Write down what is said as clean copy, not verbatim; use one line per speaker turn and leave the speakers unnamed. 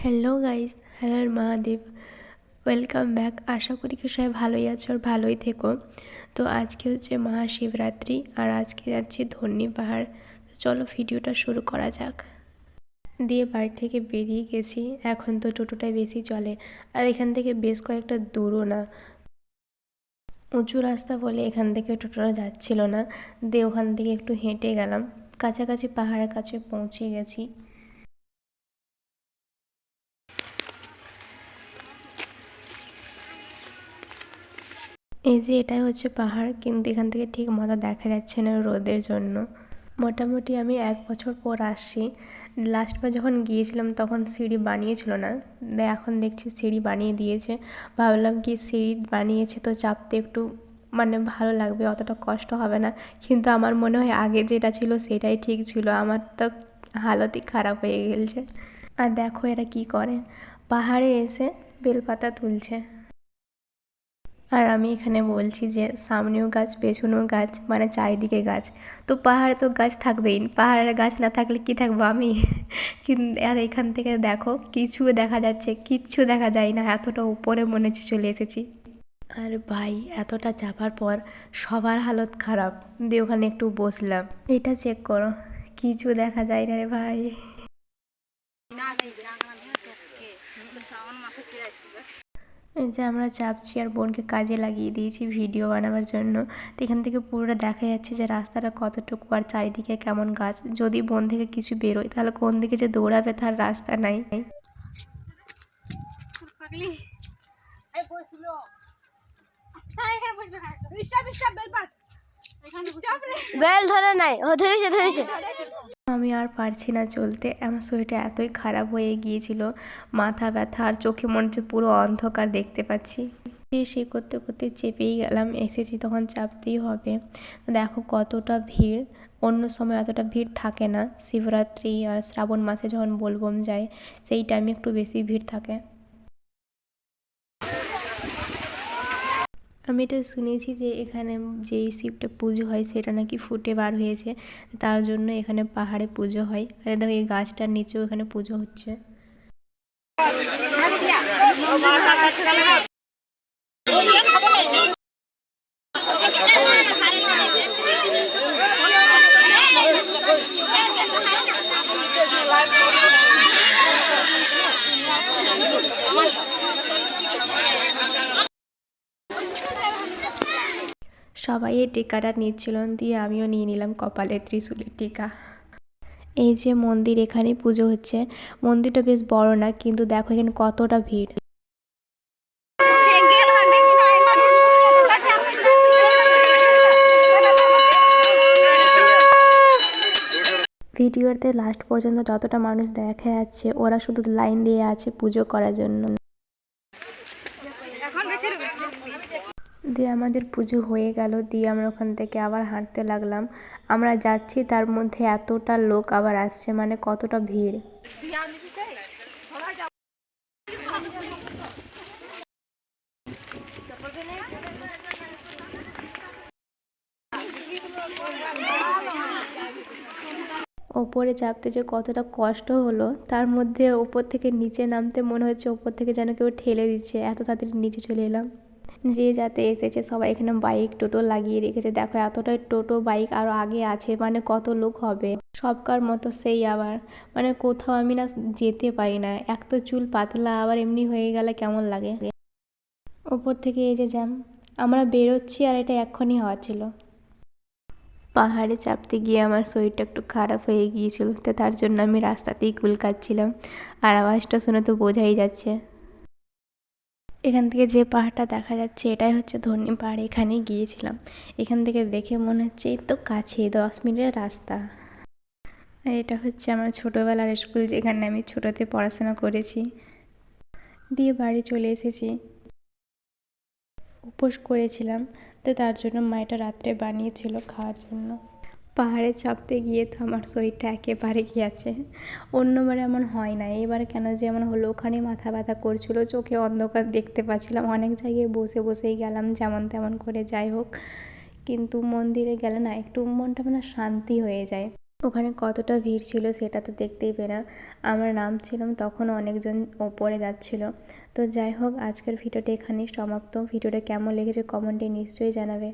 Hello guys, hello Mahadev, welcome back. আশা করি কি সবাই ভালোই আছো আর ভালোই থেকো। তো আজকে হচ্ছে মহাশিবরাত্রি আর আজকে যাচ্ছি ধন্যী পাহাড়। চলো ভিডিওটা শুরু করা যাক। দিয়ে বাড়ি থেকে বেরিয়ে গেছি, এখন তো টোটোটাই বেশি চলে আর এখান থেকে বেশ কয়েকটা দূরও না, উঁচু রাস্তা বলে এখান থেকে টোটোটা যাচ্ছিল না। দিয়ে ওখান থেকে একটু হেঁটে গেলাম, কাছাকাছি পাহাড়ের কাছে পৌঁছে গেছি। এই যে এটাই হচ্ছে পাহাড়, কিন্তু এখান থেকে ঠিক মতো দেখা যাচ্ছে না রোদের জন্য। মোটামুটি আমি 1 বছর পর আসছি। লাস্টবার যখন গিয়েছিলাম তখন সিঁড়ি বানিয়েছিল না, এখন দেখছি সিঁড়ি বানিয়ে দিয়েছে। ভাবলাম কি সিঁড়ি বানিয়েছে তো চাপতে একটু ভালো লাগবে, অতটা কষ্ট হবে না। কিন্তু আমার মনে হয় আগে যেটা ছিল সেটাই ঠিক ছিল, আমার তো হালতই খারাপ হয়ে গেছে। আর দেখো এরা কি করে, পাহাড়ে এসে বেলপাতা তুলছে। আর আমি এখানে বলছি যে সামনেও গাছ পেছনেও গাছ, চারিদিকে গাছ। তো পাহাড়ে তো গাছ থাকবেই, পাহাড়ে গাছ না থাকলে কি থাকবো আমি। কিন্তু আর এখান থেকে দেখো কিছু দেখা যাচ্ছে, কিচ্ছু দেখা যায় না, এতটা উপরে মনে হচ্ছে চলে এসেছি। আর ভাই এতটা চাপার পর সবার হালত খারাপ। দিয়ে ওখানে একটু বসলাম, এটা চেক করো, কিছু দেখা যায় না রে ভাই। এই যে আমরা চাপছি আর বোনকে কাজে লাগিয়ে দিয়েছি ভিডিও বানাবার জন্য। তো এখান থেকে পুরোটা দেখা যাচ্ছে যে রাস্তাটা কতটুকু আর চারিদিকে কেমন গাছ। যদি বোন থেকে কিছু বেরোয় তাহলে কোন দিকে যে দৌড়াবে তার রাস্তা নাই।
বেল ধরে নাই, ও ধরেছে ধরেছে।
আমি আর পারছি না চলতে, আমার শরীরটা এতই খারাপ হয়ে গিয়েছিল, মাথা ব্যথা আর চোখে মনে হচ্ছে পুরো অন্ধকার দেখতে পাচ্ছি। সে করতে করতে চেপেই গেলাম, এসেছি তখন চাপতেই হবে। দেখো কতটা ভিড়, অন্য সময় এতটা ভিড় থাকে না। শিবরাত্রি আর শ্রাবণ মাসে যখন বোলবম যায় সেই টাইমে একটু বেশি ভিড় থাকে। আমি এটা শুনেছি যে এখানে যেই শিবটা পুজো হয় সেটা নাকি ফুটে বার হয়েছে, তার জন্য এখানে পাহাড়ে পুজো হয়। আর দেখো এই গাছটার নিচেও এখানে পুজো হচ্ছে। সবাই এই টিকাটা নিচ্ছিল, দিয়ে আমিও নিয়ে নিলাম কপালে ত্রিশূলের টিকা। এই যে মন্দির, এখানে পুজো হচ্ছে। মন্দিরটা বেশ বড় না, কিন্তু দেখো এখানে কতটা ভিড়। ভিডিওতে লাস্ট পর্যন্ত যতটা মানুষ দেখা যাচ্ছে ওরা শুধু লাইন দিয়ে আছে পুজো করার জন্য। দিয়ে আমাদের পুজো হয়ে গেল, দিয়ে আমরা ওখান থেকে আবার হাঁটতে লাগলাম। আমরা যাচ্ছি তার মধ্যে এতটা লোক আবার আসছে, কতটা ভিড়। ওপরে চাপতে যে কতটা কষ্ট হলো, তার মধ্যে ওপর থেকে নিচে নামতে মনে হচ্ছে ওপর থেকে যেন কেউ ঠেলে দিচ্ছে, এত তাড়াতাড়ি নিচে চলে এলাম। যে যাতে এসেছে সবাই এখানে বাইক টোটো লাগিয়ে রেখেছে, দেখো এতটাই টোটো বাইক আরও আগে আছে, কত লোক হবে। সবকার মতো সেই আবার কোথাও আমি না যেতে পারি না, এক তো চুল পাতলা, আবার এমনি হয়ে গেলে কেমন লাগে। ওপর থেকে এই যে জ্যাম, আমরা বেরোচ্ছি আর এটা এক্ষুনি হওয়া ছিল। পাহাড়ে চাপতে গিয়ে আমার শরীরটা একটু খারাপ হয়ে গিয়েছিল, তো তার জন্য আমি রাস্তাতেই কুল কাটছিলাম। আর আওয়াজটা শুনে তো বোঝাই যাচ্ছে। এখান থেকে যে পাহাড়টা দেখা যাচ্ছে এটাই হচ্ছে ধন্যী পাহাড়, এখানেই গিয়েছিলাম। এখান থেকে দেখে মনে হচ্ছে এই তো কাছে 10 মিনিটের রাস্তা। আর এটা হচ্ছে আমার ছোটোবেলার স্কুল, যেখানে আমি ছোটোতে পড়াশোনা করেছি। দিয়ে বাড়ি চলে এসেছি। উপোস করেছিলাম, তো তার জন্য মা এটা রাত্রে বানিয়েছিল খাওয়ার জন্য। পাহাড়ে চাপতে গিয়ে তো আমার শরীরটা একেবারে গিয়েছে, অন্যবারে এমন হয় না, এবারে কেন যে এমন হলো, ওখানে মাথা ব্যথা করছিল, চোখে অন্ধকার দেখতে পাচ্ছিলাম, অনেক জায়গায় বসে বসেই গেলাম যেমন তেমন করে, যাই হোক। কিন্তু মন্দিরে গেলে না একটু মনটা শান্তি হয়ে যায়। ওখানে কতটা ভিড় ছিল সেটা তো দেখতেই পেলাম। আমরা নামছিলাম তখনও অনেকজন ওপরে যাচ্ছিল। তো যাই হোক, আজকের ভিডিওটা এখানেই সমাপ্ত। ভিডিওটা কেমন লেগেছে কমেন্টে নিশ্চয়ই জানাবে।